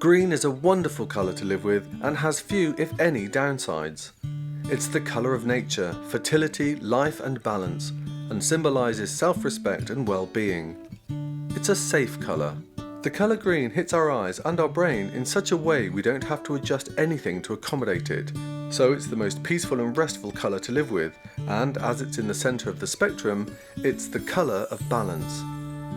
Green is a wonderful colour to live with and has few, if any, downsides. It's the colour of nature, fertility, life and balance, and symbolises self-respect and well-being. It's a safe colour. The colour green hits our eyes and our brain in such a way we don't have to adjust anything to accommodate it. So it's the most peaceful and restful colour to live with, and as it's in the centre of the spectrum, it's the colour of balance.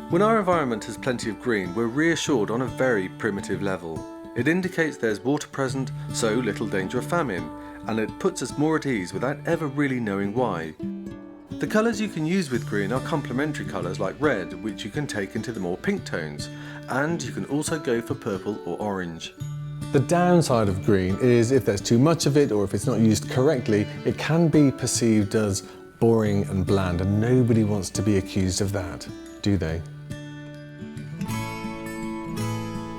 When our environment has plenty of green, we're reassured on a very primitive level. It indicates there's water present, so little danger of famine, and it puts us more at ease without ever really knowing why. The colours you can use with green are complementary colours like red, which you can take into the more pink tones, and you can also go for purple or orange. The downside of green is if there's too much of it or if it's not used correctly, it can be perceived as boring and bland, and nobody wants to be accused of that, do they?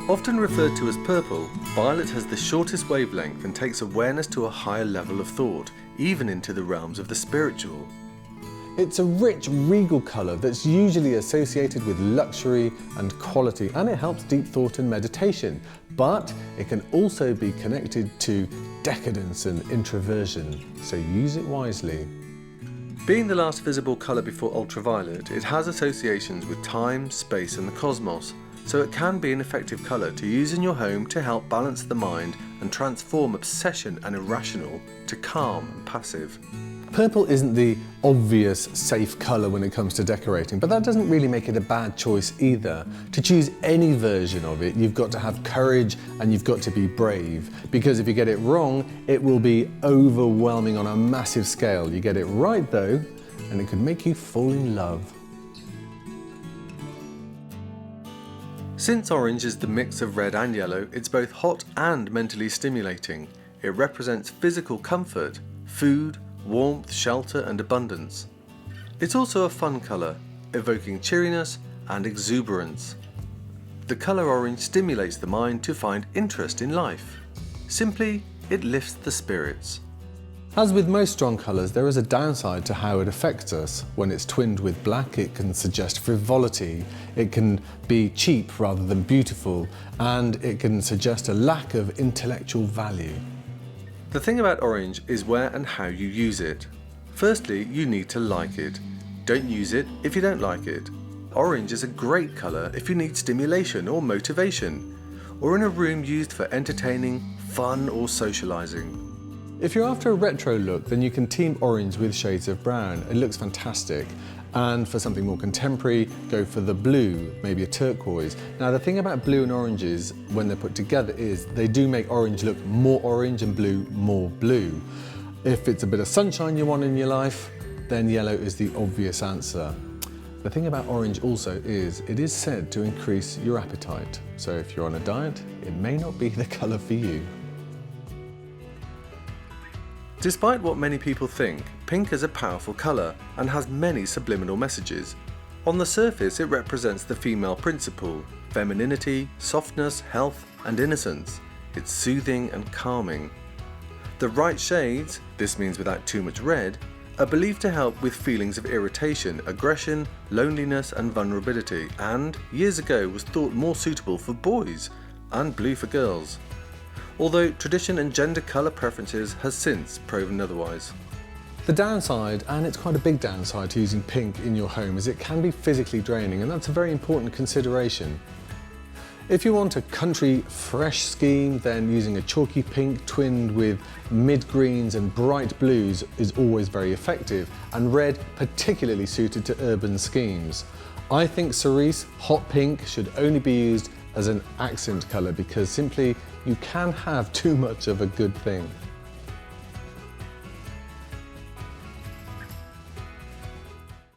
Often referred to as purple, violet has the shortest wavelength and takes awareness to a higher level of thought, even into the realms of the spiritual. It's a rich, regal colour that's usually associated with luxury and quality, and it helps deep thought and meditation, but it can also be connected to decadence and introversion, so use it wisely. Being the last visible colour before ultraviolet, it has associations with time, space and the cosmos, so it can be an effective colour to use in your home to help balance the mind and transform obsession and irrational to calm and passive. Purple isn't the obvious safe colour when it comes to decorating, but that doesn't really make it a bad choice either. To choose any version of it, you've got to have courage and you've got to be brave, because if you get it wrong, it will be overwhelming on a massive scale. You get it right though, and it could make you fall in love. Since orange is the mix of red and yellow, it's both hot and mentally stimulating. It represents physical comfort, food, warmth, shelter and abundance. It's also a fun colour, evoking cheeriness and exuberance. The colour orange stimulates the mind to find interest in life. Simply, it lifts the spirits. As with most strong colours, there is a downside to how it affects us. When it's twinned with black, it can suggest frivolity, it can be cheap rather than beautiful, and it can suggest a lack of intellectual value. The thing about orange is where and how you use it. Firstly, you need to like it. Don't use it if you don't like it. Orange is a great colour if you need stimulation or motivation, or in a room used for entertaining, fun or socialising. If you're after a retro look, then you can team orange with shades of brown. It looks fantastic. And for something more contemporary, go for the blue, maybe a turquoise. Now the thing about blue and oranges, when they're put together, is they do make orange look more orange and blue more blue. If it's a bit of sunshine you want in your life, then yellow is the obvious answer. The thing about orange also is, it is said to increase your appetite. So if you're on a diet, it may not be the colour for you. Despite what many people think, pink is a powerful colour and has many subliminal messages. On the surface, it represents the female principle, femininity, softness, health and innocence. It's soothing and calming. The right shades, this means without too much red, are believed to help with feelings of irritation, aggression, loneliness and vulnerability, and years ago was thought more suitable for boys and blue for girls. Although tradition and gender colour preferences has since proven otherwise. The downside, and it's quite a big downside to using pink in your home, is it can be physically draining, and that's a very important consideration. If you want a country fresh scheme, then using a chalky pink twinned with mid-greens and bright blues is always very effective, and red particularly suited to urban schemes. I think cerise hot pink should only be used as an accent colour, because simply you can have too much of a good thing.